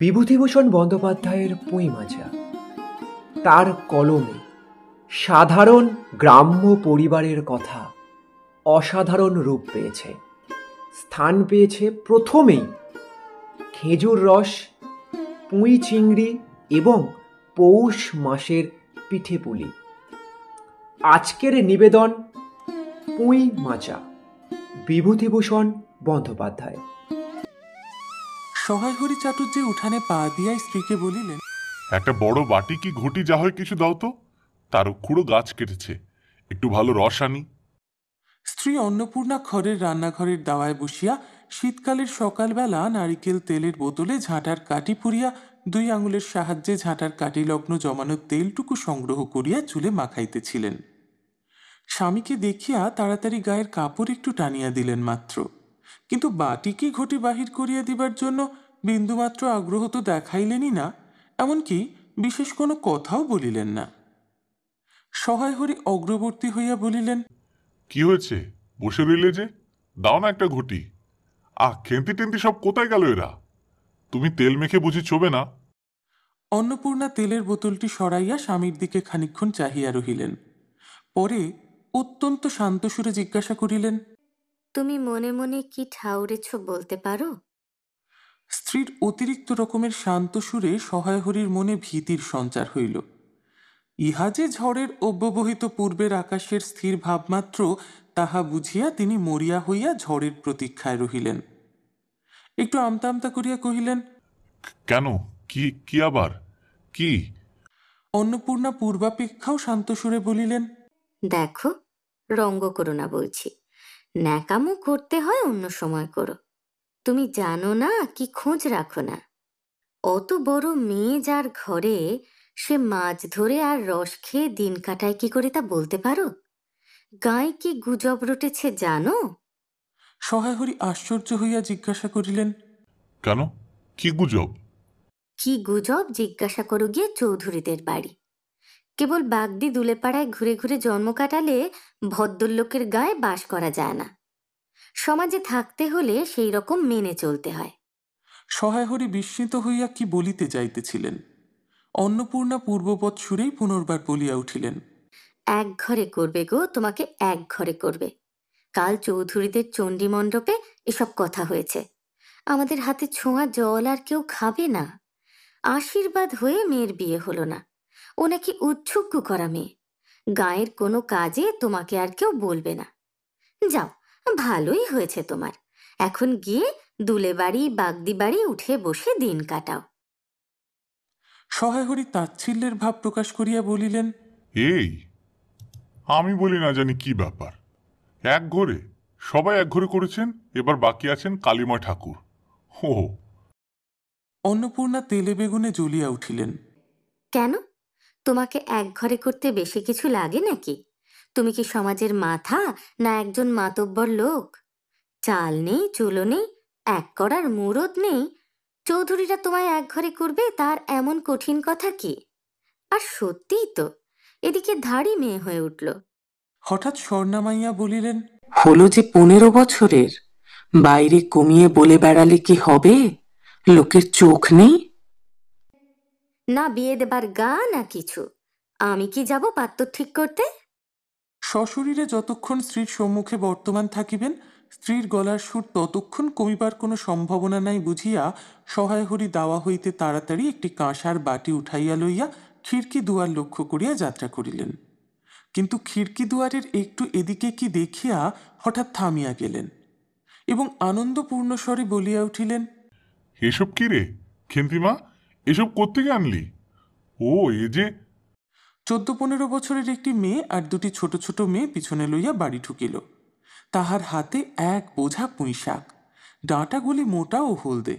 বিভূতিভূষণ বন্দ্যোপাধ্যায়ের পুঁই মাজা, তার কলমে সাধারণ গ্রাম্য পরিবারের কথা অসাধারণ রূপ পেয়েছে। স্থান পেয়েছে প্রথমেই খেজুর রস, পুঁই চিংড়ি এবং পৌষ মাসের পিঠেপুলি। আজকের নিবেদন পুঁই মাজা, বিভূতিভূষণ বন্দ্যোপাধ্যায়। সহায় হরি চাটুর্যে উঠানে পা দিয়াই স্ত্রীকে বলিলেন, একটা বড় বাটি কি ঘটি যা হয় কিছু দাও তো, তার খুঁড়ো গাছ কেটেছে, একটু ভালো রস আনি। স্ত্রী অন্নপূর্ণা ঘরের রান্নাঘরের দাওয়ায় বসিয়া শীতকালের সকালবেলা নারিকেল তেলের বোতলে ঝাঁটার কাঠি পুরিয়া 2 আঙুলের সাহায্যে ঝাঁটার কাঠি লগ্ন জমানো তেলটুকু সংগ্রহ করিয়া চুলে মাখাইতেছিলেন। স্বামীকে দেখিয়া তাড়াতাড়ি গায়ের কাপড় একটু টানিয়া দিলেন মাত্র, কিন্তু বাটিকে ঘটি বাহির করিয়া দিবার জন্য বিন্দুমাত্র আগ্রহ তো দেখাইলেনই না, এমনকি বিশেষ কোনো কথাও বলিলেন না। সহায় হরি অগ্রবর্তী হইয়া বলিলেন, কি হয়েছে, বসে রইলে যে, দাও না একটা ঘটি। খেন্তি টেন্তি সব কোথায় গেল এরা? তুমি তেল মেখে বুঝি চোবে না? অন্নপূর্ণা তেলের বোতলটি সরাইয়া স্বামীর দিকে খানিকক্ষণ চাহিয়া রহিলেন, পরে অত্যন্ত শান্ত সুরে জিজ্ঞাসা করিলেন, তুমি মনে মনে কি ঠাউরেছ বলতে পারো? স্ত্রীর অতিরিক্ত রকমের শান্ত সুরে সহায় হরির মনে ভীতির সঞ্চার হইল। ইহা যে ঝড়ের অব্যবহিত পূর্বের আকাশের স্থির ভাবমাত্র, তাহা বুঝিয়া তিনি মরিয়া হইয়া ঝড়ের প্রতীক্ষায় রহিলেন। একটু আমতা আমতা করিয়া কহিলেন, কেন, কি কি আবার কি? অন্নপূর্ণা পূর্বাপেক্ষাও শান্ত সুরে বলিলেন, দেখো, রঙ্গ করো না বলছি, ন্যাকামো করতে হয় অন্য সময় করো। তুমি জানো না কি খোঁজ রাখো না। অত বড় মেয়ে যার ঘরে, সে মাছ ধরে আর রস খেয়ে দিন কাটায় কি করে তা বলতে পারো? গায়ে কি গুজব রটেছে জানো? সহায় হরি আশ্চর্য হইয়া জিজ্ঞাসা করিলেন, কেন, কি গুজব? কি গুজব জিজ্ঞাসা করো গিয়ে চৌধুরীদের বাড়ি। কেবল বাগদি দুলেপাড়ায় ঘুরে ঘুরে জন্ম কাটালে ভদ্রলোকের গায়ে বাস করা যায় না। সমাজে থাকতে হলে সেই রকম মেনে চলতে হয়। সহায় হরি বিস্মিত হইয়া কি বলিতে যাইতেছিলেন, অন্নপূর্ণা পূর্ববৎ সুরেই পুনর্বার বলিয়া উঠিলেন, এক ঘরে করবে গো, তোমাকে এক ঘরে করবে। কাল চৌধুরীদের চণ্ডী মণ্ডপে এসব কথা হয়েছে। আমাদের হাতে ছোঁয়া জল আর কেউ খাবে না। আশীর্বাদ হয়ে মেয়ের বিয়ে হলো না। ও নাকি উচ্ছুক্য করা মেয়ে। গায়ের কোনো কাজে তোমাকে আর কেউ বলবে না। যাও, ভালোই হয়েছে তোমার। এখন গিয়ে দুলে বাড়ি বাগদি বাড়ি উঠে বসে দিন কাটাও। সহায় হরি তাচ্ছিল্যের ভাব প্রকাশ করিয়া বলিলেন, এই আমি বলি না জানি কি ব্যাপার, এক ঘরে সবাই এক ঘরে করেছেন, এবার বাকি আছেন কালীময় ঠাকুর। হো। অন্নপূর্ণা তেলে বেগুনে জ্বলিয়া উঠিলেন। কেন, তোমাকে এক ঘরে করতে বেশি কিছু লাগে নাকি? তুমি কি সমাজের মাথা, না একজন মাতব্বর লোক? চাল নেই, চুলো নেই, এক করার মুরদ নেই, চৌধুরীরা তোমায় এক ঘরে করবে তার এমন কঠিন কথা কি? আর সত্যিই তো, এদিকে ধাড়ি মেয়ে হয়ে উঠল। হঠাৎ স্বর্ণামাইয়া বলিলেন, হলো যে 15 বছরের, বাইরে কমিয়ে বলে বেড়ালে কি হবে? লোকের চোখ নেই। না বিয়ে দেবার গা না কিছু। আমি কি যাব পাত্র ঠিক করতে? সশরীরে যতক্ষণ স্ত্রীর সম্মুখে বর্তমান থাকিবেন, স্ত্রীর গলার সুর ততক্ষণ কমিবার কোনো সম্ভাবনা নাই বুঝিয়া সহায় হরি দাওয়া হইতে তাড়াতাড়ি একটি কাঁসার বাটি উঠাইয়া লইয়া খিড়কি দুয়ার লক্ষ্য করিয়া যাত্রা করিলেন। কিন্তু খিড়কি দুয়ারের একটু এদিকে কি দেখিয়া হঠাৎ থামিয়া গেলেন এবং আনন্দপূর্ণ স্বরে বলিয়া উঠিলেন, এসব কি রে খেন্তিমা, এসব কোত্থেকে আনলি? ও, এ যে 14-15 বছরের একটি মেয়ে আর 2টি ছোট ছোট মেয়ে পিছনে লইয়া বাড়ি ঢুকিল। তাহার হাতে এক বোঝা পুঁই শাক, ডাঁটাগুলি মোটা ও হলদে।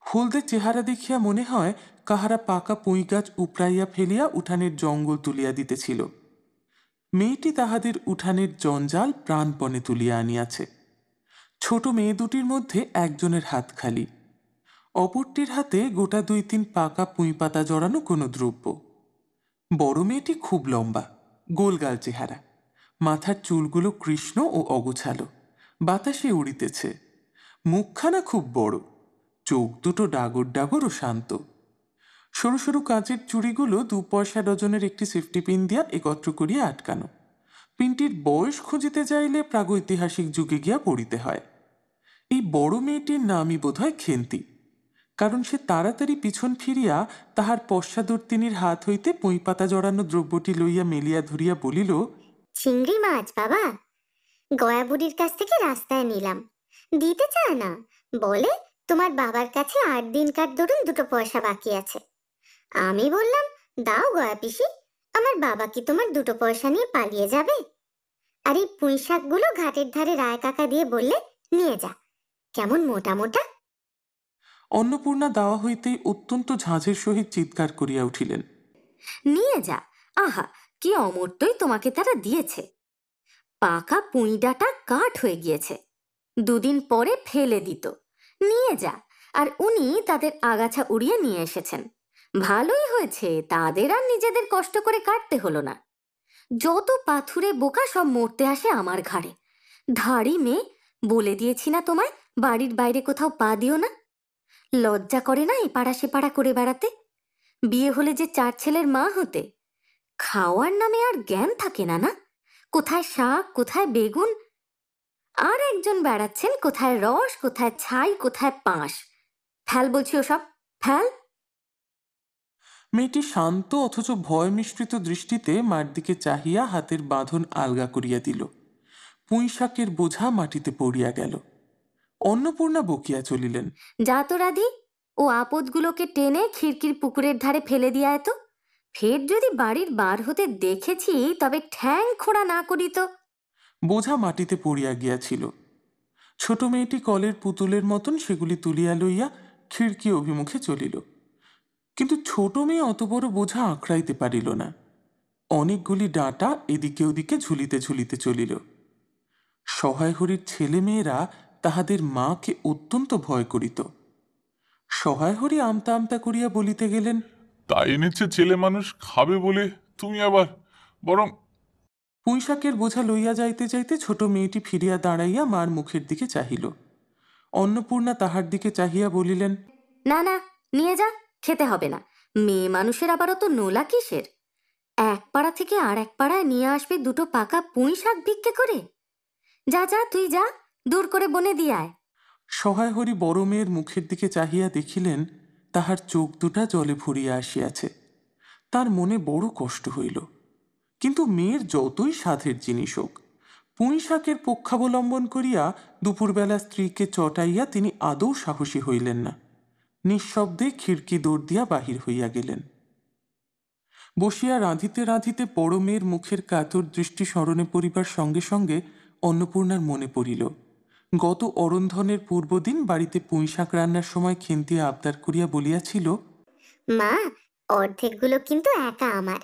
হলদে চেহারা দেখিয়া মনে হয় কাহারা পাকা পুঁই গাছ উপড়াইয়া ফেলিয়া উঠানের জঙ্গল তুলিয়া দিতেছিল। মেয়েটি তাহাদের উঠানের জঞ্জাল প্রাণপণে তুলিয়া আনিয়াছে। ছোট মেয়ে দুটির মধ্যে একজনের হাত খালি, অপরটির হাতে গোটা 2-3 পাকা পুঁই পাতা জড়ানো কোনো দ্রব্য। বড় মেয়েটি খুব লম্বা, গোলগাল চেহারা, মাথার চুলগুলো কৃষ্ণ ও অগোছালো, বাতাসে উড়িতেছে। মুখখানা খুব বড়, চোখ দুটো ডাগর ডাগর ও শান্ত। সরু সরু কাঁচের চুড়িগুলো 2 পয়সা ডজনের একটি সেফটি পিন দিয়া একত্র করিয়া আটকানো। পিনটির বয়স খুঁজিতে চাইলে প্রাগৈতিহাসিক যুগে গিয়া পড়িতে হয়। এই বড় মেয়েটির নামই বোধহয় খেন্তি, কারণ সে তাড়াতাড়ি পিছন ফিরিয়া তাহার পশ্চাদর্তিনীর হাত হইতে পুঁইপাতা জড়ানো দ্রব্যটি লইয়া মেলিয়া ধরিয়া বলিল, চিংড়ি মাছ বাবা, গয়া বুড়ির কাছ থেকে রাস্তায় নিলাম, দিতে চায় না, বলে তোমার বাবার কাছে 8 দিনকার ধরুন 2 পয়সা বাকি আছে। আমি বললাম, দাও গয়া পিসি, আমার বাবা কি তোমার 2 পয়সা নিয়ে পালিয়ে যাবে? আর এই পুঁই শাকগুলো ঘাটের ধারে রায় কাকা দিয়ে বললে, নিয়ে যা, কেমন মোটা মোটা। অন্নপূর্ণা দাওয়া হইতেই অত্যন্ত ঝাঁঝের সহিত চিৎকার করিয়া উঠিলেন, নিয়ে যা! আহা, কি অমর্ত্যই তোমাকে তারা দিয়েছে। পাকা পুঁই ডাঁটা কাঠ হয়ে গিয়েছে, 2 দিন পরে ফেলে দিত। নিয়ে যা। আর উনি তাদের আগাছা উড়িয়ে নিয়ে এসেছেন। ভালোই হয়েছে, তাদের আর নিজেদের কষ্ট করে কাটতে হলো না। যত পাথুরে বোকা সব মরতে আসে আমার ঘাড়ে। ধাড়ি মেয়ে, বলে দিয়েছি না তোমায়, বাড়ির বাইরে কোথাও পা দিও না। লজ্জা করে না এপাড়া সেপাড়া করে বেড়াতে? বিয়ে হলে যে 4 ছেলের মা হতে। খাওয়ার নামে আর জ্ঞান থাকে না, না? কোথায় শাক, কোথায় বেগুন, আর একজন বেড়াচ্ছেন কোথায় রস, কোথায় ছাই, কোথায় পাঁশ। ফেল বলছি ওসব, ফেল। মেয়েটি শান্ত অথচ ভয় মিশ্রিত দৃষ্টিতে মার দিকে চাহিয়া হাতের বাঁধন আলগা করিয়া দিল। পুঁই শাকের বোঝা মাটিতে পড়িয়া গেল। অন্নপূর্ণা বকিয়া চলিলেন, যা তো রাধি, ও আপদগুলোকে টেনে খিড়কির পুকুরের ধারে ফেলে দিয়া এত। ফের যদি বাড়ির বার হতে দেখেছি, তবে ঠ্যাং খোঁড়া না করি তো। বোঝা মাটিতে পড়িয়া গিয়াছিল। ছোট মেয়েটি কলের পুতুলের মতন সেগুলি তুলিয়া লইয়া খিড়কি অভিমুখে চলিল। কিন্তু ছোট মেয়ে অত বড় বোঝা আঁকড়াইতে পারিল না। অনেকগুলি ডাঁটা এদিকে ওদিকে ঝুলিতে ঝুলিতে চলিল। সহায় হরির ছেলে মেয়েরা তাহাদের মাকে অত্যন্ত ভয় করিত। সহায় হরি আমতা আমতা করিয়া বলিতে গেলেন, তাই এনেছে ছেলে মানুষ খাবে বলে, তুমি আবার বরং। পুঁইশাকের বোঝা লইয়া যাইতে যাইতে ছোট মেয়েটি ফিরিয়া দাঁড়াইয়া মার মুখের দিকে চাহিল। অন্নপূর্ণা তাহার দিকে চাহিয়া বলিলেন, না না, নিয়ে যা, খেতে হবে না। মেয়ে মানুষের আবারও তো নোলা কিসের? এক পাড়া থেকে আর এক পাড়ায় নিয়ে আসবে 2 পাকা পুঁই শাক ভিক্ষে করে। যা যা, তুই যা, দূর করে বনে দিয়ে আয়। সহায় হরি বড় মেয়ের মুখের দিকে চাহিয়া দেখিলেন তাহার চোখ দুটা জলে ভরিয়া আসিয়াছে। তার মনে বড় কষ্ট হইল। কিন্তু মেয়ের যতই সাধের জিনিস হোক, পুঁই শাকের পক্ষাবলম্বন করিয়া দুপুরবেলা স্ত্রীকে চটাইয়া তিনি আদৌ সাহসী হইলেন না। নিঃশব্দে খিড়কি দৌড় দিয়া বাহির হইয়া গেলেন। বসিয়া রাঁধিতে রাঁধিতে বড় মেয়ের মুখের কাতর দৃষ্টি স্মরণে পড়িবার সঙ্গে সঙ্গে অন্নপূর্ণার মনে পড়িল গত অরন্ধনের পূর্বদিন বাড়িতে পুঁই শাক রান্নার সময় খেন্তি আবদার করিয়া বলিয়াছিল, মা, অর্ধেকগুলো কিন্তু একা আমার,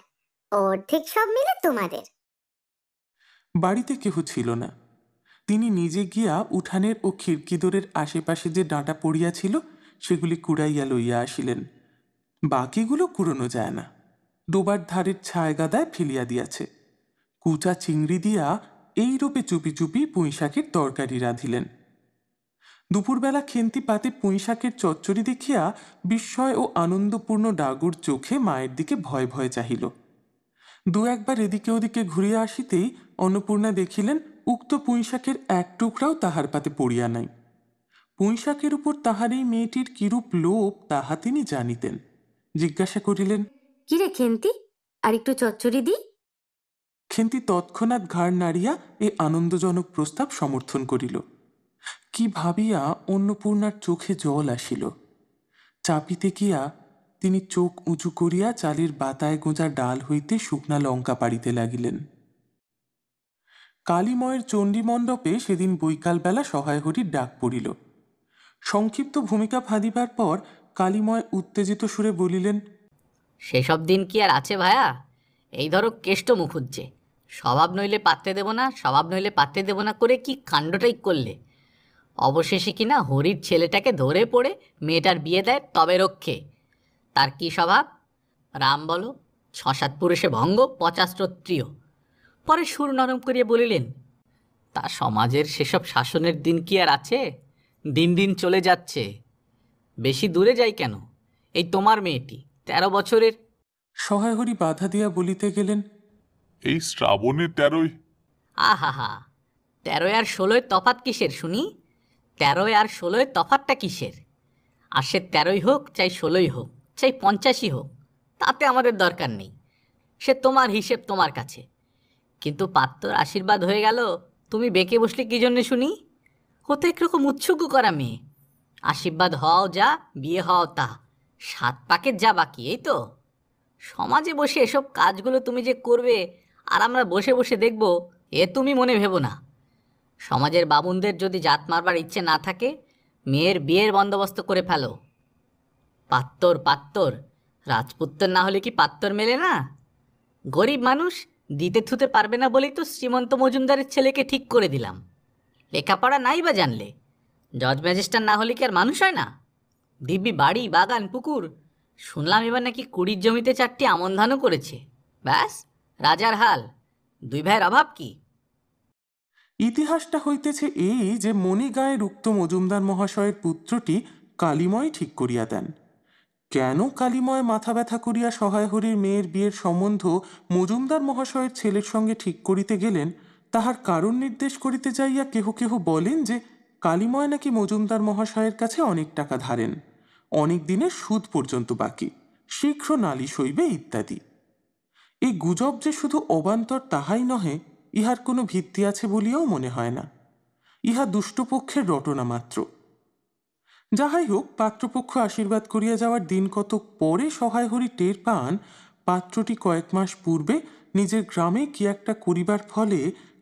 অর্ধেক সব মিলে তোমাদের। বাড়িতে কেহ ছিল না। তিনি নিজে গিয়া উঠানের ও খিড়কিদোরের আশেপাশে যে ডাঁটা পড়িয়াছিল সেগুলি কুড়াইয়া লইয়া আসিলেন। বাকিগুলো কুড়োনো যায় না, ডোবার ধারের ছায় গাদায় ফেলিয়া দিয়াছে। কুচা চিংড়ি দিয়া এইরূপে চুপি চুপি পুঁই শাকের তরকারি রাঁধিলেন। দুপুরবেলা খেন্তি পাতে পুঁই শাকের চচ্চড়ি দেখিয়া বিস্ময় ও আনন্দপূর্ণ ডাগর চোখে মায়ের দিকে ভয় ভয়ে চাহিল। 2-1 বার এদিকে ওদিকে ঘুরিয়া আসিতেই অন্নপূর্ণা দেখিলেন উক্ত পুঁই শাকের এক টুকরাও তাহার পাতে পড়িয়া নাই। পুঁই শাকের উপর তাহার এই মেয়েটির কিরূপ লোভ তাহা তিনি জানিতেন। জিজ্ঞাসা করিলেন, কিরে খেন্তি, আর একটু চচ্চড়ি দি? খেন্তি তৎক্ষণাৎ ঘাড় নাড়িয়া এ আনন্দজনক প্রস্তাব সমর্থন করিল। কি ভাবিয়া অন্নপূর্ণার চোখে জল আসিল। চাপিতে গিয়া তিনি চোখ উঁচু করিয়া চালের বাতায় গোঁজা ডাল হইতে শুকনা লঙ্কা পাড়িতে লাগিলেন। কালীময়ের চণ্ডীমণ্ডপে সেদিন বৈকালবেলা সহায় হরির ডাক পড়িল। সংক্ষিপ্ত ভূমিকা ফাঁদিবার পর কালীময় উত্তেজিত সুরে বলিলেন, সেসব দিন কি আর আছে ভায়া? এই ধরো কেষ্ট মুখ হচ্ছে, স্বভাব নইলে পাত্রে দেব না, স্বভাব নইলে পাত্রে দেব না করে কি কাণ্ডটাই করলে। অবশেষে কিনা হরির ছেলেটাকে ধরে পড়ে মেয়েটার বিয়ে দেয়, তবে রক্ষে। তার কি স্বভাব? রাম বলো, 6-7 পুরুষে ভঙ্গ, 50 রত্রিয়। পরে সুর নরম করিয়া বলিলেন, তা সমাজের সেসব শাসনের দিন কি আর আছে? দিন দিন চলে যাচ্ছে। বেশি দূরে যাই কেন, এই তোমার মেয়েটি 13 বছরের। সহায় হরি বাধা দিয়া বলিতে গেলেন, এই শ্রাবণের 13ই। আহা হা, 13 আর 16 তফাৎ কিসের শুনি? 13 আর 16 তফাৎটা কিসের? আর সে 13 হোক, চাই 16 হোক, চাই 50 হোক, তাতে আমাদের দরকার নেই। সে তোমার হিসেব তোমার কাছে। কিন্তু পাত্রর আশীর্বাদ হয়ে গেল, তুমি বেঁকে বসলে কি জন্যে শুনি? ও তো একরকম উৎসুক করা মেয়ে। আশীর্বাদ হও যা, বিয়ে হও তা, 7 পাকের যা বাকি, এই তো। সমাজে বসে এসব কাজগুলো তুমি যে করবে আর আমরা বসে বসে দেখব, এ তুমি মনে ভেবো না। সমাজের বামুনদের যদি জাত মারবার ইচ্ছে না থাকে, মেয়ের বিয়ের বন্দোবস্ত করে ফেলো। পাত্তর রাজপুত্তর না হলে কি পাত্তর মেলে না? গরিব মানুষ, দিতে থুতে পারবে না বলেই তো শ্রীমন্ত মজুমদারের ছেলেকে ঠিক করে দিলাম। লেখাপড়া নাই বা জানলে, জজ ম্যাজিস্ট্রেট না হলে কি আর মানুষ হয় না? দিব্যি বাড়ি, বাগান, পুকুর, শুনলাম এবার নাকি 20 জমিতে 4টি আমন ধানও করেছে। ব্যাস, রাজার হাল। 2 ভাইয়ের অভাব কি? ইতিহাসটা হইতেছে এই যে মণিগাঁয়ের উক্ত মজুমদার মহাশয়ের পুত্রটি কালিময় ঠিক করিয়া দেন। কেন কালিময় মাথা ব্যথা করিয়া সহায় হরির মেয়ের বিয়ের সম্বন্ধ মজুমদার মহাশয়ের ছেলের সঙ্গে ঠিক করিতে গেলেন, তাহার কারণ নির্দেশ করিতে যাইয়া কেহ কেহ বলেন যে কালিময় নাকি মজুমদার মহাশয়ের কাছে অনেক টাকা ধারেন, অনেক দিনের সুদ পর্যন্ত বাকি, শীঘ্র নালিশ হইবে ইত্যাদি। এই গুজব যে শুধু অবান্তর তাহাই নহে, ইহার কোনো ভিত্তি আছে বলিয়াও মনে হয় না। ইহা দুষ্টপক্ষের রটনা মাত্র। যাহাই হোক, পাত্রপক্ষ আশীর্বাদ করিয়া যাওয়ার দিন কতক পরে সহায় হরি টের পান পাত্রটি কয়েক মাস পূর্বে নিজের গ্রামে কি একটা করিবার ফলে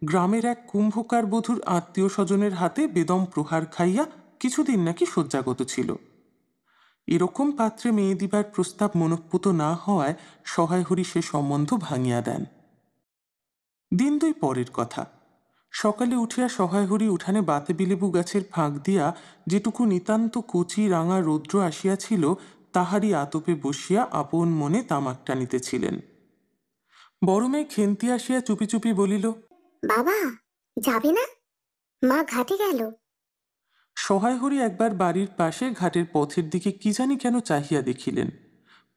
গ্রামের এক কুম্ভকার বধূর আত্মীয় স্বজনের হাতে বেদম প্রহার খাইয়া কিছুদিন নাকি শয্যাগত ছিল। এরকম পাত্রে মেয়ে দিবার প্রস্তাব মনঃপুত না হওয়ায় সহায় হরি সে সম্বন্ধ ভাঙিয়া দেন। দিন 2 পরের কথা। সকালে উঠিয়া সহায় হরি উঠানে বাতেবিলেবু গাছের ফাঁক দিয়া যেটুকু নিতান্ত কচি রাঙা রৌদ্র আসিয়াছিল, তাহারই আতপে বসিয়া আপন মনে তামাক টানিতেছিলেন। বড় মেয়ে খেন্তি আসিয়া চুপি চুপি বলিল, বাবা, যাবে না? মা ঘাটে গেল। সহায় হরি একবার বাড়ির পাশে ঘাটের পথের দিকে কি জানি কেন চাহিয়া দেখিলেন,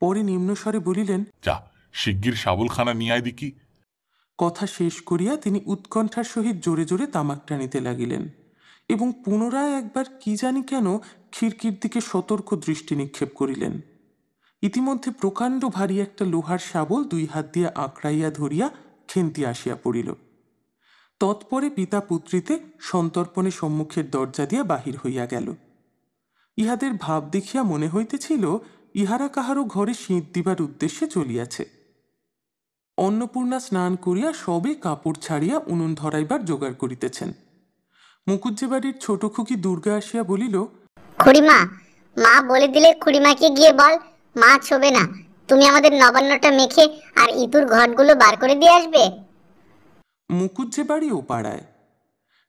পরে নিম্নস্বরে বলিলেন, যা শিগগির শাবলখানা নিয়ে আয় দেখি। কথা শেষ করিয়া তিনি উৎকণ্ঠার সহিত জোরে জোরে তামাক টানিতে লাগিলেন এবং পুনরায় একবার কি জানি কেন খিড়কির দিকে সতর্ক দৃষ্টি নিক্ষেপ করিলেন। ইতিমধ্যে প্রকাণ্ড ভারী একটা লোহার শাবল 2 হাত দিয়া আঁকড়াইয়া ধরিয়া খেন্তি আসিয়া পড়িল। তৎপরে পিতা পুত্রীতে সন্তর্পণে সম্মুখের দরজা দিয়া বাহির হইয়া গেল। ইহাদের ভাব দেখিয়া মনে হইতেছিল ইহারা কাহারও ঘরে শীত দিবার উদ্দেশ্যে চলিয়াছে। অন্নপূর্ণা স্নান করিয়া সবে কাপড় ছাড়িয়া উনুন ধরাইবার জোগাড় করিতেছেন। মুকুজ্জে বাড়ির ছোট খুকি দুর্গা আসিয়া বলিল, খুড়িমা, মা বলে দিলে খুড়িমাকে গিয়ে বল মাছ হবে না, তুমি আমাদের নবান্নটা মেখে আর ইতুর ঘটগুলো বার করে দিয়ে আসবে। মুকুজ্জে বাড়ি ও পাড়ায়।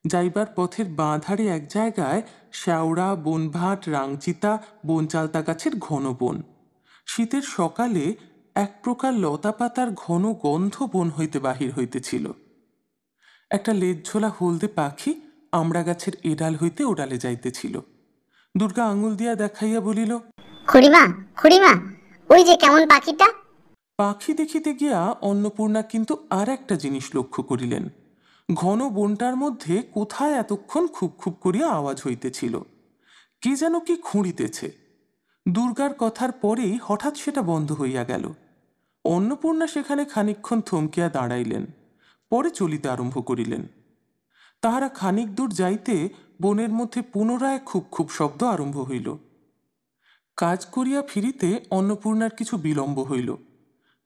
যাইবার পথের বাঁ ধারে এক জায়গায় শ্যাওড়া, বনভাট, রাংচিতা, বনচালতা গাছের ঘন বন। শীতের সকালে এক প্রকার লতা পাতার ঘন গন্ধ বন হইতে বাহির হইতেছিল। একটা লেজঝোলা হলদে পাখি আমড়া গাছের এডাল হইতে ওডালে যাইতেছিল। দুর্গা আঙুল দিয়া দেখাইয়া বলিল, খুড়িমা, খুড়িমা, ওই যে কেমন পাখিটা। পাখি দেখিতে গিয়া অন্নপূর্ণা কিন্তু আর একটা জিনিস লক্ষ্য করিলেন। ঘন বনটার মধ্যে কোথায় এতক্ষণ খুব খুব করিয়া আওয়াজ হইতেছিল, কে যেন কি খুঁড়িতেছে। দুর্গার কথার পরেই হঠাৎ সেটা বন্ধ হইয়া গেল। অন্নপূর্ণা সেখানে খানিকক্ষণ থমকিয়া দাঁড়াইলেন, পরে চলিতে আরম্ভ করিলেন। তাহারা খানিক দূর যাইতে বনের মধ্যে পুনরায় খুব খুব শব্দ আরম্ভ হইল। কাজ করিয়া ফিরিতে অন্নপূর্ণার কিছু বিলম্ব হইল।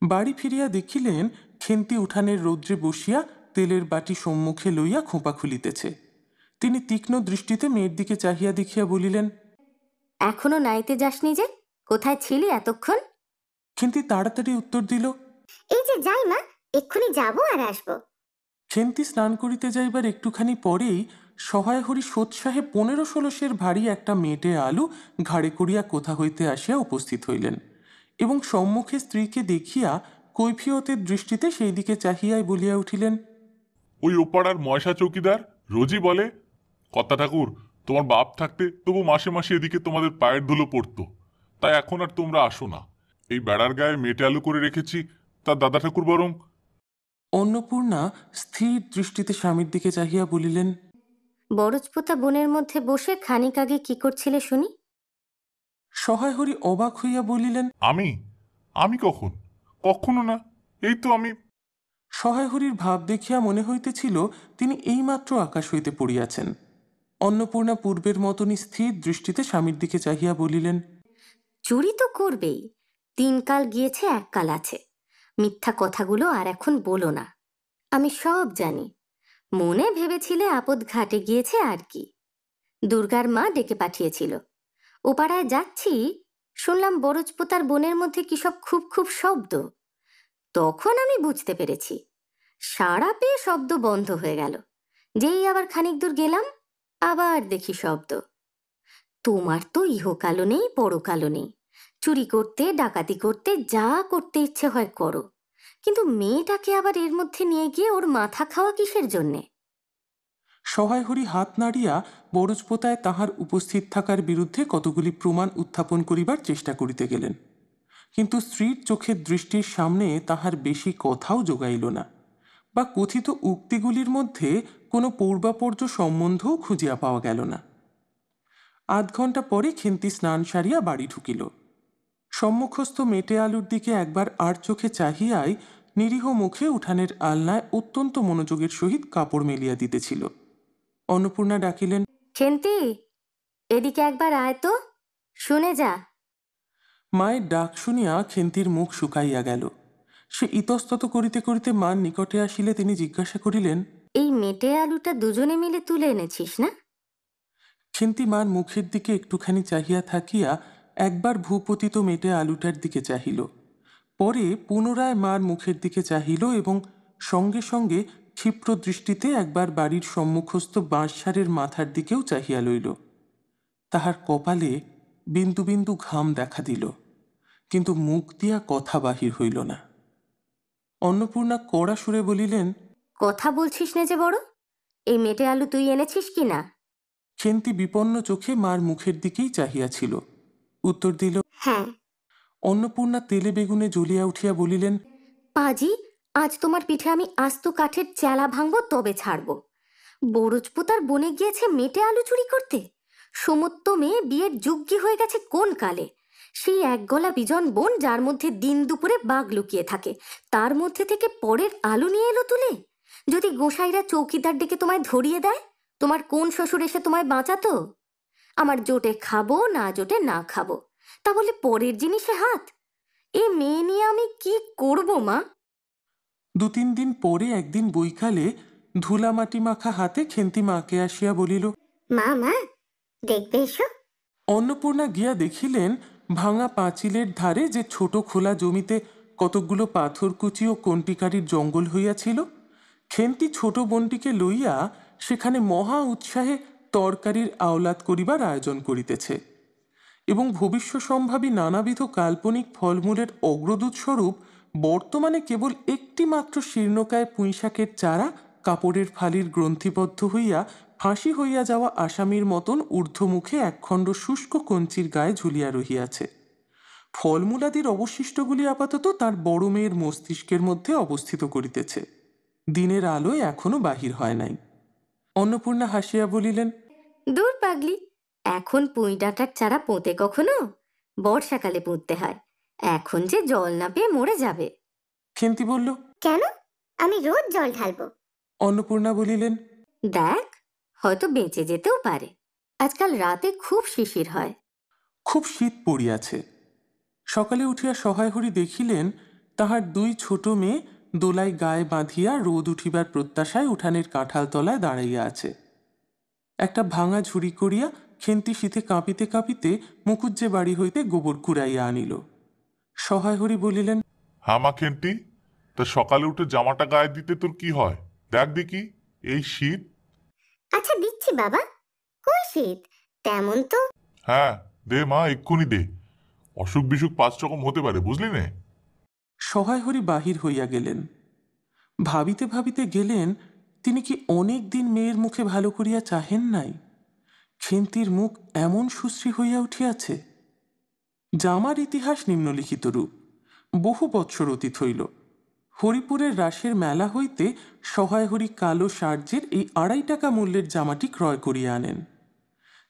বাড়ি ফিরিয়া দেখিলেন খেন্তি উঠানের রৌদ্রে বসিয়া তেলের বাটি সম্মুখে লইয়া খোঁপা খুলিতেছে। তিনি তীক্ষ্ণ দৃষ্টিতে মেয়ের দিকে চাহিয়া দেখিয়া বলিলেন, এখনো নাইতে যাসনি যে? কোথায় ছিলি এতক্ষণ? খেন্তি তাড়াতাড়ি উত্তর দিল, এই যে যাই মা, এক্ষুনি যাবো আর আসবো। খেন্তি স্নান করিতে যাইবার একটুখানি পরেই সহায় হরি সোৎসাহে 15-16 সের ভারী একটা মেটে আলু ঘাড়ে করিয়া কোথা হইতে আসিয়া উপস্থিত হইলেন এবং সম্মুখে স্ত্রীকে দেখিয়া কৈফিয়তের দৃষ্টিতে সেই দিকে চাহিয়াই বলিয়া উঠিলেন, ওই ওপাড়ার ময়সা চৌকিদার রোজই বলে, কর্তা ঠাকুর তোমার বাপ থাকতে তবু মাসে মাসে এদিকে তোমাদের পায়ের ধুলো পড়তো, তাই এখন আর তোমরা আসো না। এই বেড়ার গায়ে মেটে আলু করে রেখেছি, তার দাদা ঠাকুর বরং। অন্নপূর্ণা স্থির দৃষ্টিতে স্বামীর দিকে চাহিয়া বলিলেন, বরজপোতা বনের মধ্যে বসে খানিক আগে কি করছিলে শুনি? সহায় হরি অবাক হইয়া বলিলেন, আমি আমি কখন? কখনো না, এই তো আমি। সহায় হরির ভাব দেখিয়া মনে হইতেছিল তিনি এইমাত্র আকাশ হইতে পড়িয়াছেন। অন্নপূর্ণা পূর্বের মতনই স্থির দৃষ্টিতে স্বামীর দিকে চাহিয়া বলিলেন, চুরি তো করবেই, 3 কাল গিয়েছে 1 কাল আছে। মিথ্যা কথাগুলো আর এখন বলো না, আমি সব জানি। মনে ভেবেছিলে আপদ ঘাটে গিয়েছে আর কি। দুর্গার মা ডেকে পাঠিয়েছিল। ও পাড়ায় যাচ্ছি, শুনলাম বরজপোতার বনের মধ্যে কি সব খুব খুব শব্দ। তখন আমি বুঝতে পেরেছি, সাড়া পেয়ে শব্দ বন্ধ হয়ে গেল। যেই আবার খানিক দূর গেলাম, আবার দেখি শব্দ। তোমার তো ইহকালও নেই পরকালও নেই, চুরি করতে ডাকাতি করতে যা করতে ইচ্ছে হয় করো, কিন্তু মেয়েটাকে আবার এর মধ্যে নিয়ে গিয়ে ওর মাথা খাওয়া কিসের জন্যে? সহায় হরি হাত নাড়িয়া বরজপোতায় তাহার উপস্থিত থাকার বিরুদ্ধে কতগুলি প্রমাণ উত্থাপন করিবার চেষ্টা করিতে গেলেন, কিন্তু স্ত্রীর চোখের দৃষ্টির সামনে তাহার বেশি কথাও যোগাইল না, বা কথিত উক্তিগুলির মধ্যে কোনো পূর্বাপর্য সম্বন্ধও খুঁজিয়া পাওয়া গেল না। 8 ঘণ্টা পরে খেন্তি স্নান সারিয়া বাড়ি ঢুকিল। সম্মুখস্থ মেটে আলুর দিকে একবার আর চোখে চাহিয়াই নিরীহ মুখে উঠানের আলনায় অত্যন্ত মনোযোগের সহিত কাপড় মেলিয়া দিতেছিল। অন্নপূর্ণা ডাকিলেন, খেন্তি, এদিকে একবার আয় তো, শুনে যা। মায়ের ডাক শুনিয়া খেন্তির মুখ শুকাইয়া গেল। সে ইতস্তত করিতে করিতে মার নিকটে আসিলে তিনি জিজ্ঞাসা করিলেন, এই মেটে আলুটা দুজনে মিলে তুলে এনেছিস না? খেন্তি মার মুখের দিকে একটুখানি চাহিয়া থাকিয়া একবার ভূপতিত মেটে আলুটার দিকে চাহিল, পরে পুনরায় মার মুখের দিকে চাহিল এবং সঙ্গে সঙ্গে ক্ষিপ্র দৃষ্টিতে একবার বাড়ির সম্মুখস্থ বাঁশঝাড়ের মাথার দিকেও চাহিয়া লইল। তাহার কপালে বিন্দু বিন্দু ঘাম দেখা দিল, কিন্তু মুখ দিয়া কথা বাহির হইল না। অন্নপূর্ণা কড়া সুরে বলিলেন, কথা বলছিস না যে বড়, এই মেটে আলু তুই এনেছিস কি না? খেন্তি বিপন্ন চোখে মার মুখের দিকেই চাহিয়াছিল। উত্তর দিল, হ্যাঁ। অন্নপূর্ণা তেলে বেগুনে জ্বলিয়া উঠিয়া বলিলেন, পাজি, আজ তোমার পিঠে আমি আস্ত কাঠের চেলা ভাঙবো তবে ছাড়বো। বরজপোতার বনে গিয়েছে মেটে আলু চুরি করতে? সমত্ত মেয়ে বিয়ের যোগ্যী হয়ে গেছে কোন কালে? সেই একগলা বিজন বন যার মধ্যে দিন দুপুরে বাঘ লুকিয়ে থাকে, তার মধ্যে থেকে পরের আলু নিয়ে এলো তুলে। যদি গোসাইরা চৌকিদার ডেকে তোমায় ধরিয়ে দেয়, তোমার কোন শ্বশুর এসে তোমায় বাঁচাতো? আমার জোটে খাবো না জোটে না খাবো, তা বলে পরের জিনিসে হাত? এ মেয়ে নিয়ে আমি কি করব মা? 2-3 দিন পরে একদিন বৈকালে ধুলা মাটি মাখা হাতে খেন্তি মাকে আসিয়া বলিল, মা মা, দেখবে এসো। অন্নপূর্ণা গিয়া দেখিলেন ভাঙা পাঁচিলের ধারে যে ছোট খোলা জমিতে কতকগুলো পাথরকুচি ও কণ্টিকারির জঙ্গল হইয়াছিল, খেন্তি ছোট বোনটিকে লইয়া সেখানে মহা উৎসাহে তরকারির আওলাদ করিবার আয়োজন করিতেছে, এবং ভবিষ্যসম্ভাবী নানাবিধ কাল্পনিক ফলমূলের অগ্রদূত স্বরূপ বর্তমানে কেবল একটি মাত্র শীর্ণকায় পুঁইশাকের চারা কাপড়ের ফালির গ্রন্থিবদ্ধ হইয়া ফাঁসি হইয়া যাওয়া আসামির মতন ঊর্ধ্বমুখে একখণ্ড শুষ্ক কঞ্চির গায়ে ঝুলিয়া রহিয়াছে। ফলমূলাদির অবশিষ্টগুলি আপাতত তার বড় মেয়ের মস্তিষ্কের মধ্যে অবস্থিত করিতেছে। দিনের আলোয় এখনো বাহির হয় নাই। অন্নপূর্ণা হাসিয়া বলিলেন, দূর পাগলি, এখন পুঁই ডাঁটার চারা পোঁতে কখনো? বর্ষাকালে পুঁততে হয়, এখন যে জল না পেয়ে মরে যাবে। খেন্তি বলল, কেন? আমি রোজ জল ঢালবো। অন্নপূর্ণা বলিলেন, দেখ, হয়তো বেঁচে যেতেও পারে। আজকাল রাতে খুব শিশির হয়। খুব শীত পড়িয়াছে। সকালে উঠিয়া সহায় হরি দেখিলেন তাহার 2 ছোট মেয়ে দোলায় গায়ে বাঁধিয়া রোদ উঠিবার প্রত্যাশায় উঠানের কাঁঠাল তলায় দাঁড়াইয়া আছে। একটা ভাঙা ঝুড়ি করিয়া খেন্তি শীতে কাঁপিতে কাঁপিতে মুকুজ্জে বাড়ি হইতে গোবর কুড়াইয়া আনিল। সহায় হরি বলিলেন, হ্যাঁ মা খেন্তি, তা সকালে উঠে জামাটা গায়ে দিতে তোর কি হয়? দেখ দেখি, এই শীত। আচ্ছা দিচ্ছি বাবা। কই শীত? তেমন তো। হ্যাঁ দে মা, এক্ষুনি দে। অসুখ বিসুখ 5 রকম হতে পারে, বুঝলি নে। সহায় হরি বাহির হইয়া গেলেন। ভাবিতে ভাবিতে গেলেন তিনি কি অনেক দিন মেয়ের মুখে ভালো করিয়া চাহেন নাই? খেন্তির মুখ এমন সুশ্রী হইয়া উঠিয়াছে। জামার ইতিহাস নিম্নলিখিত রূপ। বহু বৎসর অতীত হইল। হরিপুরের রাসের মেলা হইতে সহায় হরি কালো সার্যের এই 2.5 টাকা মূল্যের জামাটি ক্রয় করিয়া আনেন।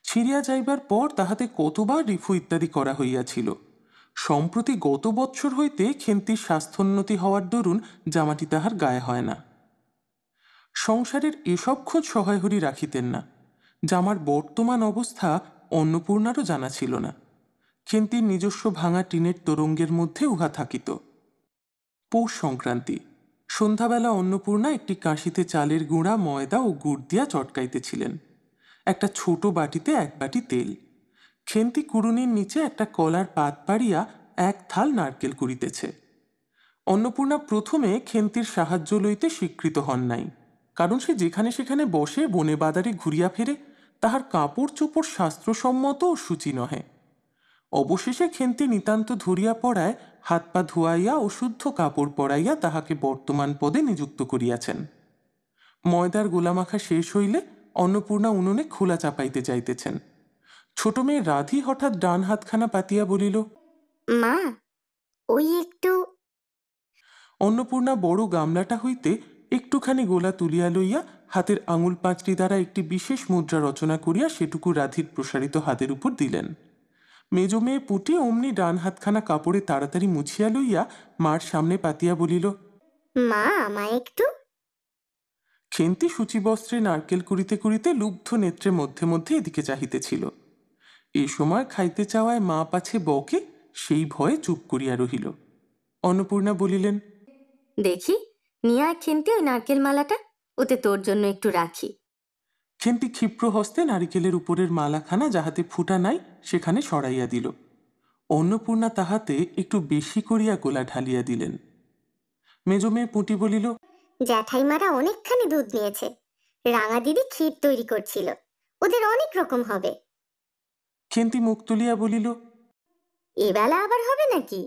ছিঁড়িয়া যাইবার পর তাহাতে কতবার রিফু ইত্যাদি করা হইয়াছিল। সম্প্রতি গত বৎসর হইতে খেন্তির স্বাস্থ্যোন্নতি হওয়ার দরুন জামাটি তাহার গায়ে হয় না। সংসারের এসব খোঁজ সহায় হরি রাখিতেন না। জামার বর্তমান অবস্থা অন্নপূর্ণারও জানা ছিল না। খেন্তির নিজস্ব ভাঙা টিনের তোরঙ্গের মধ্যে উহা থাকিত। পৌষ সংক্রান্তি সন্ধ্যাবেলা অন্নপূর্ণা একটি কাঁশিতে চালের গুঁড়া, ময়দা ও গুড় দিয়া চটকাইতেছিলেন। একটা ছোট বাটিতে 1 বাটি তেল। খেন্তি কুড়ুনির নিচে একটা কলার পাত পাড়িয়া 1 থাল নারকেল কুড়িতেছে। অন্নপূর্ণা প্রথমে খেন্তির সাহায্য লইতে স্বীকৃত হন নাই, কারণ সে যেখানে সেখানে বসে বনে বাদারে ঘুরিয়া ফেরে, তাহার কাপড় চোপড় শাস্ত্রসম্মত ও সূচি নহে। অবশেষে খেন্তি নিতান্ত ধরিয়া পড়ায় হাত পা ধুয়াইয়া ও শুদ্ধ কাপড় পরাইয়া তাহাকে বর্তমান পদে নিযুক্ত করিয়াছেন। ময়দার গোলামাখা শেষ হইলে অন্নপূর্ণা উনুনে খোলা চাপাইতে যাইতেছেন। ছোট মেয়ে রাধি হঠাৎ ডান হাতখানা পাতিয়া বলিল, মা, ওই একটু। অন্নপূর্ণা বড় গামলাটা হইতে একটুখানি গোলা তুলিয়া লইয়া হাতের আঙুল পাঁচটি দ্বারা একটি বিশেষ মুদ্রা রচনা করিয়া সেটুকু রাধির প্রসারিত হাতের উপর দিলেন। মেজ মেয়ে পুটি অমনি ডান হাতখানা কাপড়ে তাড়াতাড়ি মুছিয়া লইয়া মার সামনে পাতিয়া বলিল, মা, আমায় একটু। খেন্তি সূচিবস্ত্রে নারকেল কুড়িতে কুড়িতে লুব্ধ নেত্রে মধ্যে মধ্যে এদিকে চাহিতেছিল। এই সময় খাইতে চাওয়ায় মা পাছে বকে, সেই ভয়ে চুপ করিয়া রহিল। অন্নপূর্ণা বলিলেন, দেখি নিয়ে আয় খেন্তি ওই নারকেল মালাটা, ওতে তোর জন্য একটু রাখি। খেন্তি ক্ষিপ্র হস্তে নারিকেলের উপরের মালাখানা যাহাতে ফুটা নাই সেখানে সরাইয়া দিল। অন্নপূর্ণা তাহাতে একটু বেশি করিয়া গোলা ঢালিয়া দিলেন। মেজ মেয়ে পুঁটি বলিল, জ্যাঠাইমারা অনেকখানি দুধ নিয়েছে। রাঙা দিদি ক্ষীর তৈরি করছিল, ওদের অনেক রকম হবে। খেন্তি মুখ তুলিয়া বলিল, এবেলা আবার হবে নাকি?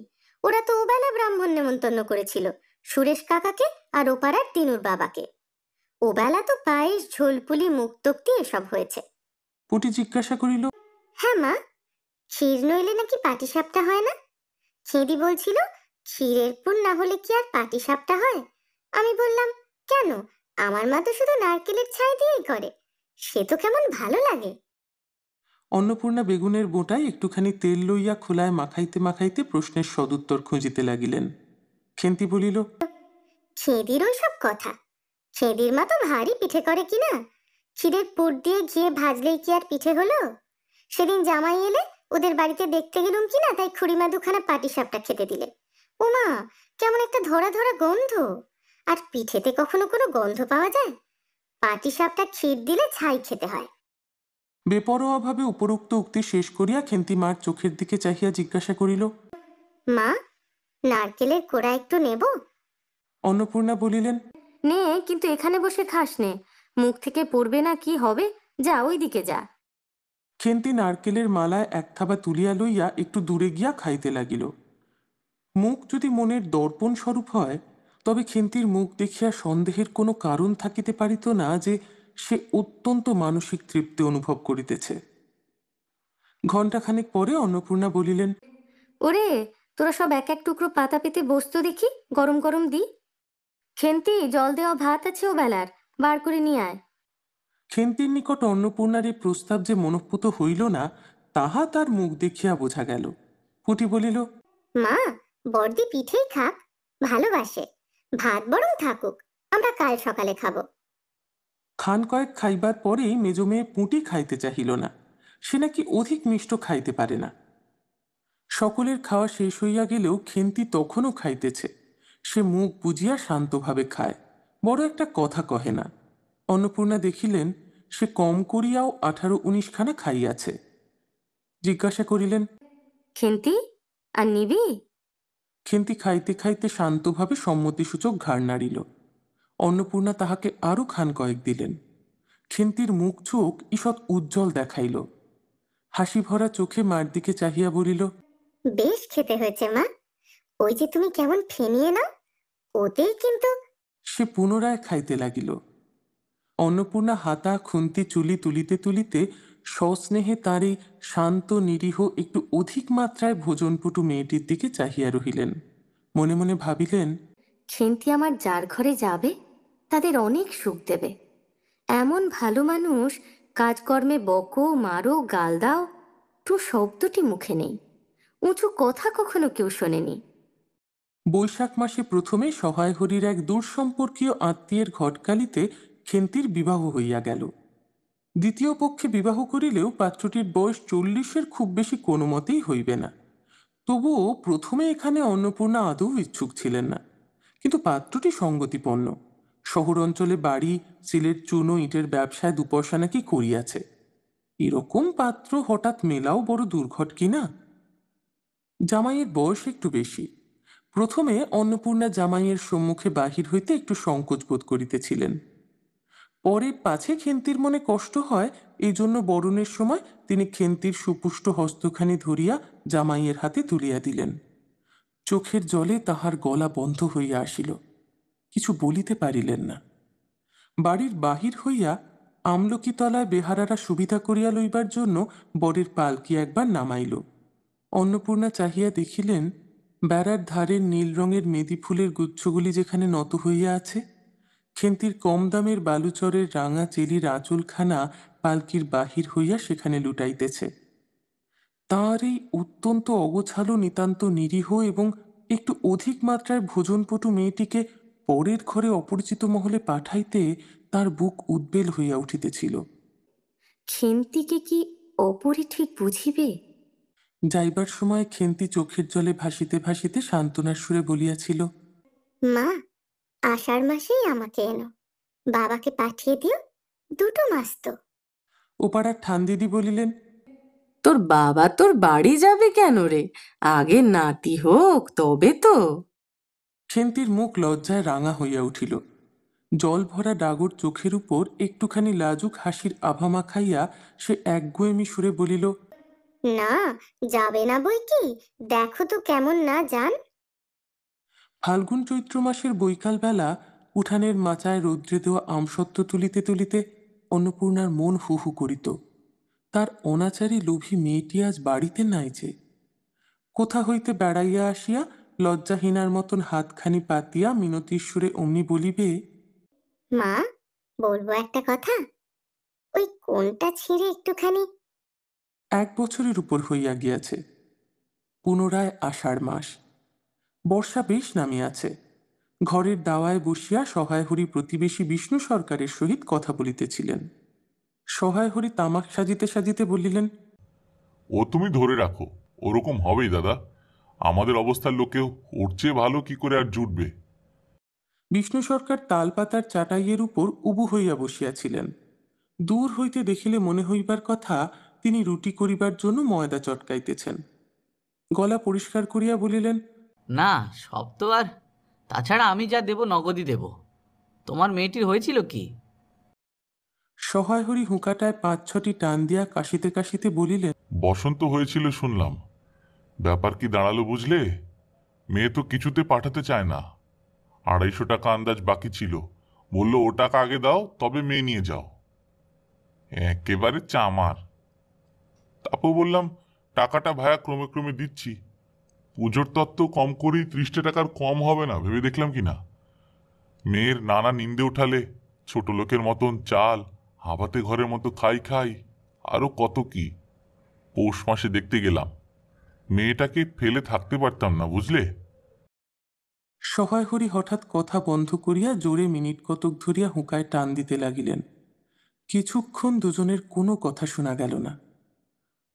ওরা তো ওবেলা ব্রাহ্মণ নেমন্তন্ন করেছিল, সুরেশ কাকাকে আর ওপাড়ার তিনুর বাবাকে। ওবেলা তো পায়েস, ঝোলপুলি, মুক্তক্তি এসব হয়েছে। পুঁটি জিজ্ঞাসা করিল, হ্যাঁ মা, ক্ষীর নইলে নাকি পাটিসাপটা হয় না? খেদি বলছিল ক্ষীরের পুর না হলে কি আর পাটিসাপটা হয়? আমি বললাম, কেন, আমার মা তো শুধু নারকেলের ছাই দিয়েই করে, সে তো কেমন ভালো লাগে। অন্নপূর্ণা বেগুনের বোঁটায় একটুখানি তেল লইয়া খোলায় মাখাইতে মাখাইতে প্রশ্নের সদুত্তর খুঁজিতে লাগিলেন। খেন্তি বলিল, খেদির ওই সব কথা। খেদির মা তো ভারী পিঠে করে কিনা। ক্ষীরের পুর দিয়ে ঘিয়ে ভাজলেই কি আর পিঠে হলো? সেদিন জামাই এলে ওদের বাড়িতে দেখতে গেলুম কিনা, তাই খুড়িমা দুখানা পাটিসাপটা খেতে দিলে। ওমা, কেমন একটা ধরা ধরা গন্ধ! আর পিঠেতে কখনো কোনো গন্ধ পাওয়া যায়? পাটিসাপটা ক্ষীর দিলে ছাই খেতে হয়। বেপরোয়াভাবে উপরোক্ত উক্তি শেষ করিয়া খেন্তি মার চোখের দিকে চাহিয়া জিজ্ঞাসা করিল, মা, নারকেলের কোড়া একটু নেব? অন্নপূর্ণা বলিলেন, নে, কিন্তু এখানে বসে খাস নে, মুখ থেকে পড়বে না কি হবে, যা ওই দিকে যা। খেন্তি নারকেলের মালায় 1 থাবা তুলিয়া লইয়া একটু দূরে গিয়া খাইতে লাগিল। মুখ যদি মনের দর্পণ স্বরূপ হয়, তবে খেন্তির মুখ দেখিয়া সন্দেহের কোনো কারণ থাকিতে পারিত না যে সে অত্যন্ত মানসিক তৃপ্তি অনুভব করিতেছে। ঘণ্টাখানেক পরে অন্নপূর্ণা বলিলেন, ওরে, তোরা সব এক এক টুকরো পাতা পেতে বসতো দেখি, গরম গরম দি। খেন্তি, জল দেওয়া ভাত আছে ও বেলার, বার করে নিয়ে আয়। খেন্তির নিকট অন্নপূর্ণার এই প্রস্তাব যে মনঃপুত হইল না, তাহা তার মুখ দেখিয়া বোঝা গেল। পুঁটি বলিল, মা, বড়দি পিঠেই খাক, ভালোবাসে। ভাত বরং থাকুক, আমরা কাল সকালে খাবো। খান কয়েক খাইবার পরেই মেজ মেয়ে পুঁটি খাইতে চাহিল না। সে নাকি অধিক মিষ্ট খাইতে পারে না। সকলের খাওয়া শেষ হইয়া গেলেও খেন্তি তখনও খাইতেছে। সে মুখ বুজিয়া শান্তভাবে খায়, বড় একটা কথা কহে না। অন্নপূর্ণা দেখিলেন সে কম করিয়াও 18-19 খানা খাইয়াছে। জিজ্ঞাসা করিলেন, খেন্তি, আর নিবি? খেন্তি খাইতে খাইতে শান্তভাবে সম্মতিসূচক ঘাড় নাড়িল। অন্নপূর্ণা তাহাকে আরও খান কয়েক দিলেন। খেন্তির মুখ চোখ ঈষৎ উজ্জ্বল দেখাইল। হাসি ভরা চোখে মার দিকে চাহিয়া বলিল, বেশ খেতে হয়েছে মা, ওই যে তুমি কেমন ফেনিয়ে নাও, ওতেই কিন্তু। সে পুনরায় খাইতে লাগিল। অন্নপূর্ণা হাতা খুন্তি চুলি তুলিতে তুলিতে সস্নেহে তার এই শান্ত নিরীহ একটু অধিক মাত্রায় ভোজনপটু মেয়েটির দিকে চাহিয়া রহিলেন। মনে মনে ভাবিলেন, খেন্তি আমার যার ঘরে যাবে তাদের অনেক সুখ দেবে। এমন ভালো মানুষ, কাজকর্মে বকো মারো গাল দাও, তো শব্দটি মুখে নেই, উঁচু কথা কখনো কেউ শোনেনি। বৈশাখ মাসে প্রথমে সহায়হরির এক দূরসম্পর্কীয় আত্মীয়ের ঘটকালিতে খেন্তির বিবাহ হইয়া গেল। দ্বিতীয় পক্ষে বিবাহ করিলেও পাত্রটির বয়স 40-এর খুব বেশি কোনো মতেই হইবে না। তবুও প্রথমে এখানে অন্নপূর্ণা আদৌ ইচ্ছুক ছিলেন না, কিন্তু পাত্রটি সঙ্গতিপন্ন। শহর অঞ্চলে বাড়ি, সিলেট চুনো ইটের ব্যবসায় 2 পয়সা নাকি করিয়াছে। এরকম পাত্র হঠাৎ মেলাও বড় দুর্ঘট কিনা। জামাইয়ের বয়স একটু বেশি। প্রথমে অন্নপূর্ণা জামাইয়ের সম্মুখে বাহির হইতে একটু সংকোচ বোধ করিতেছিলেন। পরে পাছে খেন্তির মনে কষ্ট হয়, এই জন্য বরণের সময় তিনি খেন্তির সুপুষ্ট হস্তখানি ধরিয়া জামাইয়ের হাতে তুলিয়া দিলেন। চোখের জলে তাহার গলা বন্ধ হইয়া আসিল, কিছু বলিতে পারিলেন না। বাড়ির বাহির হইয়া আমলকিতলায় বেহারারা সুবিধা করিয়া লইবার জন্য বরের পালকি একবার নামাইল। অন্নপূর্ণা চাহিয়া দেখিলেন, বেড়ার ধারের নীল রঙের মেদি ফুলের গুচ্ছগুলি যেখানে নত হইয়া আছে, খেন্তির কম দামের বালুচরের রাঙা চেলির আঁচলখানা পালকির বাহির হইয়া সেখানে লুটাইতেছে। তাঁর এই অত্যন্ত অগোছালো, নিতান্ত নিরীহ এবং একটু অধিক মাত্রায় ভোজনপটু মেয়েটিকে পরের ঘরে অপরিচিত মহলে পাঠাইতে তার বুক উদ্বেল হইয়া উঠিতেছিল। খেন্তিকে কি অপরে ঠিক বুঝিবে? যাইবার সময় খেন্তি চোখের জলে ভাসিতে ভাসিতে সান্ত্বনার সুরে বলিয়াছিল, মা, আষাঢ় মাসেই আমাকে এনো, বাবাকে পাঠিয়ে দিও, 2 মাস তো। ও পাড়ার ঠান্দিদি বলিলেন, তোর বাবা তোর বাড়ি যাবে কেন রে? আগে নাতি হোক তবে তো। খেন্তির মুখ লজ্জায় রাঙা হইয়া উঠিল। জল ভরা ডাগর চোখের উপর একটুখানি লাজুক হাসির আভা মাখাইয়া সে একগুঁয়েমি সুরে বলিল, না, যাবে না বই কি, দেখো তো কেমন না যান। ফাল্গুন চৈত্র মাসের বৈকাল বেলা উঠানের মাচায় রৌদ্রে দেওয়া আমসত্ত্ব তুলিতে তুলিতে অন্নপূর্ণার মন হু হু করিত। তার অনাচারী লোভী মেয়েটি আজ বাড়িতে নাই যে। কোথা হইতে বেড়াইয়া আসিয়া লজ্জাহীনার মতন হাতখানি পাতিয়া মিনতির সুরে অমনি বলিবে, মা, বলবো একটা কথা, ওই কোনটা ছিঁড়ে একটুখানি। 1 বছরের উপর হইয়া গিয়াছে। পুনরায় আষাঢ় মাস। বর্ষা বেশ নামিয়াছে। ঘরের দাওয়ায় বসিয়া সহায়হরি প্রতিবেশী বিষ্ণু সরকারের সহিত কথা বলিতেছিলেন। সহায়হরি তামাক সাজিতে সাজিতে বলিলেন, ও তুমি ধরে রাখো, ওরকম হবেই দাদা। আমাদের অবস্থার লোকেও ওর চেয়ে ভালো কি করে আর জুটবে। বিষ্ণু সরকার তালপাতার চাটাইয়ের উপর উবু হইয়া বসিয়াছিলেন। দূর হইতে দেখিলে মনে হইবার কথা তিনি রুটি করিবার জন্য ময়দা চটকাইতেছেন। গলা পরিষ্কার করিয়া বলিলেন, না, সব তো আর, তাছাড়া আমি যা দেব নগদই দেব। তোমার মেয়েটির হয়েছিল কি? সহায়হরি হুঁকাটায় 5-6টি টান দিয়া কাশিতে কাশিতে বলিলেন, বসন্ত হয়েছিল শুনলাম। ব্যাপার কি দাঁড়ালো বুঝলে? মেয়ে তো কিছুতে পাঠাতে চায় না। 250 টাকা আন্দাজ বাকি ছিল, বলল ও টাকা আগে দাও তবে মেয়ে নিয়ে যাও। একেবারে চামার। তারপর বললাম টাকাটা ভায়া ক্রমে ক্রমে দিচ্ছি। পুজোর তত্ত্ব কম করেই 30 টাকার কম হবে না ভেবে দেখলাম কিনা। মেয়ের নানা নিন্দে উঠালে, ছোট লোকের মতন চাল, হাবাতে ঘরের মতো খাই খাই, আরো কত কি। পৌষ মাসে দেখতে গেলাম, মেয়েটাকে ফেলে থাকতে পারতাম না বুঝলে। সহায়হরি হঠাৎ কথা বন্ধ করিয়া জোরে মিনিট কতক ধরিয়া হুঁকায় টান দিতে লাগিলেন। কিছুক্ষণ দুজনের কোনো কথা শোনা গেল না।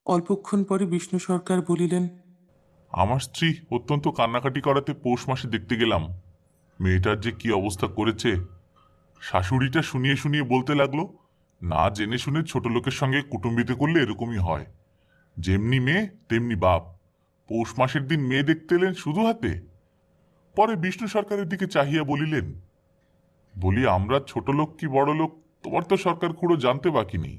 অল্পক্ষণ পরে বিষ্ণু সরকার বলিলেন, আমার স্ত্রী অত্যন্ত কান্নাকাটি করাতে পৌষ মাসে দেখতে গেলাম। মেয়েটার যে কি অবস্থা করেছে। শাশুড়িটা শুনিয়ে শুনিয়ে বলতে লাগলো, না জেনে শুনে ছোট লোকের সঙ্গে কুটুম্বিতে করলে এরকমই হয়। যেমনি মেয়ে তেমনি বাপ। পৌষ মাসের দিন মেয়ে দেখতে এলেন শুধু হাতে। পরে বিষ্ণু সরকারের দিকে চাহিয়া বলিলেন, বলি আমরা ছোট লোক কি বড় লোক তোমার তো সরকার খুঁড়ো জানতে বাকি নেই।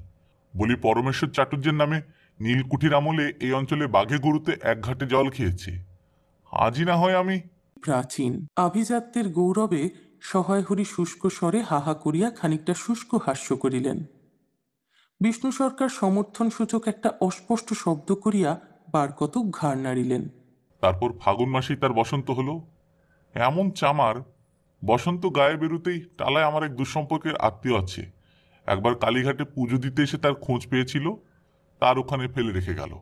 বলি পরমেশ্বর চাটুর্যের নামে নীলকুঠির আমলে এই অঞ্চলে বাঘে গরুতে 1 ঘাটে জল খেয়েছে। আজই না হয় আমি। প্রাচীন আভিজাত্যের গৌরবে সহায়হরি শুষ্ক স্বরে হাহা করিয়া খানিকটা শুষ্ক হাস্য করিলেন। বিষ্ণু সরকার সমর্থন সূচক একটা অস্পষ্ট শব্দ করিয়া বার কতক ঘাড় নাড়িলেন। তারপর ফাগুন মাসেই তার বসন্ত হলো। এমন চামার, বসন্ত গায়ে বেরুতেই টালায় আমার এক দুঃসম্পর্কের আত্মীয় আছে, একবার কালীঘাটে পুজো দিতে এসে তার খোঁজ পেয়েছিল, তার ওখানে ফেলে রেখে গেল।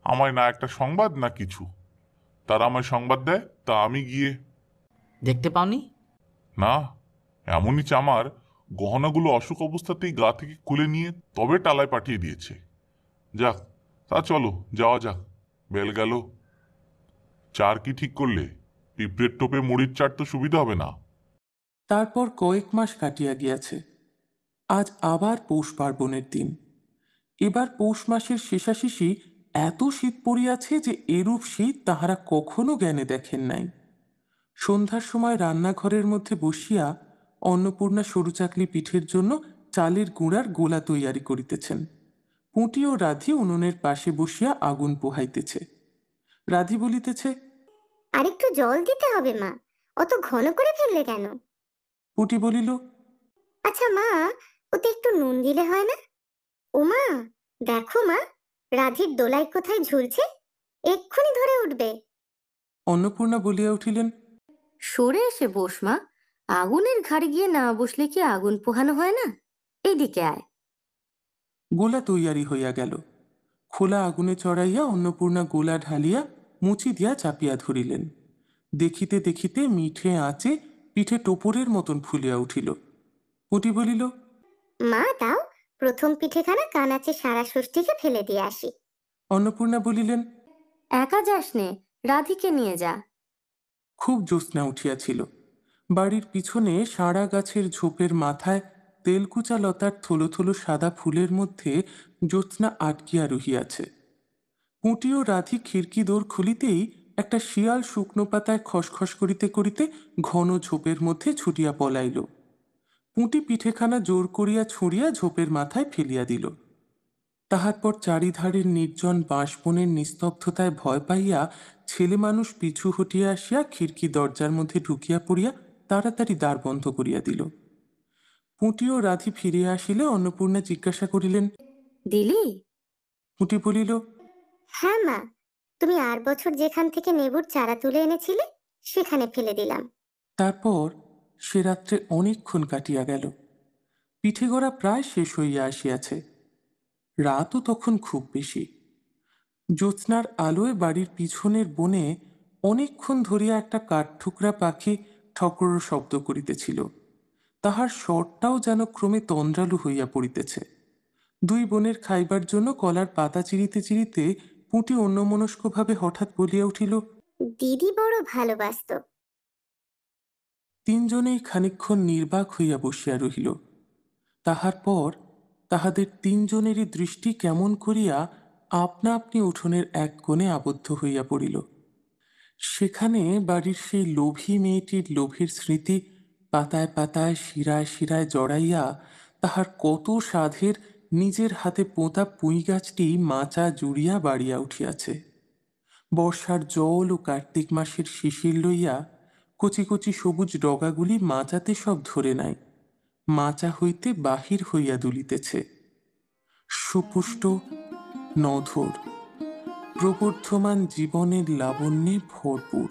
আমায় না একটা সংবাদ না কিছু। তারা আমায় সংবাদ দেয়, তা আমি গিয়ে দেখতে পাওনি? না, এমনই চামার, গহনাগুলো অসুখ অবস্থাতেই গা থেকে খুলে নিয়ে তবে টালায় পাঠিয়ে দিয়েছে। যাক, তা চলো যাওয়া যাক, বেল গেল। চার কি ঠিক করলে? পিঁপড়ের টোপে মুড়ির চাট তো সুবিধা হবে না। তারপর কয়েক মাস কাটিয়া গিয়াছে। আজ আবার পৌষ পার্বণের দিন। এবার পৌষ মাসের শেষাশেষি এত শীত পড়িয়াছে যে এরূপ শীত তাহারা কখনো জ্ঞানে দেখেন নাই। সন্ধ্যার সময় রান্নাঘরের মধ্যে বসিয়া অন্নপূর্ণা সরু চাকলি পিঠের জন্য চালের গুঁড়ার গোলা তৈয়ারি করিতেছেন। পুঁটি ও রাধি উনুনের পাশে বসিয়া আগুন পোহাইতেছে। রাধি বলিতেছে, আরেকটু জল দিতে হবে মা, অত ঘন করে ফেললে কেন? পুঁটি বলিল, আচ্ছা মা, ওতে একটু নুন দিলে হয় না? ও মা, দেখো মা, রাধির দোলাই কোথায় ঝুলছে, এক্ষুনি ধরে উঠবে। অন্নপূর্ণা বলিয়া উঠিলেন, সরে এসে বস মা, আগুনের ঘাড়ে গিয়ে না বসলে কি আগুন পোহানো হয় না? এইদিকে আয়। গোলা তৈয়ারি হইয়া গেল। খোলা আগুনে চড়াইয়া অন্নপূর্ণা গোলা ঢালিয়া মুচি দিয়া চাপিয়া ধরিলেন। দেখিতে দেখিতে মিঠে আঁচে পিঠে টোপরের মতন ফুলিয়া উঠিল। পুঁটি বলিল, মা দাও, প্রথম পিঠেখানা কানাচে সারা ষষ্ঠীকে ফেলে দিয়ে আসি। অন্নপূর্ণা বলিলেন, একা যাস নে, রাধিকে নিয়ে যা। খুব জ্যোৎস্না উঠিয়াছিল। বাড়ির পিছনে সারা গাছের ঝোপের মাথায় তেলকুচা লতার থলো থলো সাদা ফুলের মধ্যে জ্যোৎস্না আটকিয়া রহিয়াছে। পুঁটি ও রাধি খিড়কি দোর খুলিতেই একটা শিয়াল শুকনো পাতায় খসখস করিতে করিতে ঘন ঝোপের মধ্যে ছুটিয়া পলাইল। পুঁটি পিঠেখানা জোর করিয়া ছুঁড়িয়া ঝোপের মাথায় ফেলিয়া দিল। তাহার পর চারিধারের নির্জন বাঁশবনের নিস্তব্ধতায় ভয় পাইয়া ছেলে মানুষ পিছু হটিয়া আসিয়া খিড়কি দরজার মধ্যে ঢুকিয়া পড়িয়া তাড়াতাড়ি দ্বার বন্ধ করিয়া দিল। পুঁটি ও রাধি ফিরিয়া আসিলে অন্নপূর্ণা জিজ্ঞাসা করিলেন, দিলি? পুঁটি বলিল, হ্যাঁ মা, তুমি আর বছর যেখান থেকে নেবুর চারা তুলে এনেছিলে সেখানে ফেলে দিলাম। তারপর সে রাত্রে অনেকক্ষণ কাটিয়া গেল। পিঠে গড়া প্রায় শেষ হইয়া আসিয়াছে। রাতও তখন খুব বেশি। জ্যোৎস্নার আলোয় বাড়ির পিছনের বনে অনেকক্ষণ ধরিয়া একটা কাঠঠুকরা পাখি ঠকর শব্দ করিতেছিল। তাহার স্বরটাও যেন ক্রমে তন্দ্রালু হইয়া পড়িতেছে। দুই বোনের খাইবার জন্য কলার পাতা চিরিতে চিরিতে পুঁটি অন্যমনস্কভাবে হঠাৎ বলিয়া উঠিল, দিদি বড় ভালোবাসত। তিনজনেই খানিকক্ষণ নির্বাক হইয়া বসিয়া রহিল। তাহার পর তাহাদের তিনজনেরই দৃষ্টি কেমন করিয়া আপনা আপনি উঠোনের এক কোণে আবদ্ধ হইয়া পড়িল। সেখানে বাড়ির সেই লোভী মেয়েটির লোভের স্মৃতি পাতায় পাতায় শিরায় শিরায় জড়াইয়া তাহার কত সাধের নিজের হাতে পোঁতা পুঁই গাছটি মাচা জুড়িয়া বাড়িয়া উঠিয়াছে। বর্ষার জল ও কার্তিক মাসের শিশির লইয়া কচি কচি সবুজ ডগাগুলি মাচাতে সব ধরে নাই, মাচা হইতে বাহির হইয়া দুলিতেছে। সুপুষ্ট, নধর, প্রবর্ধমান জীবনের লাবণ্যে ভরপুর।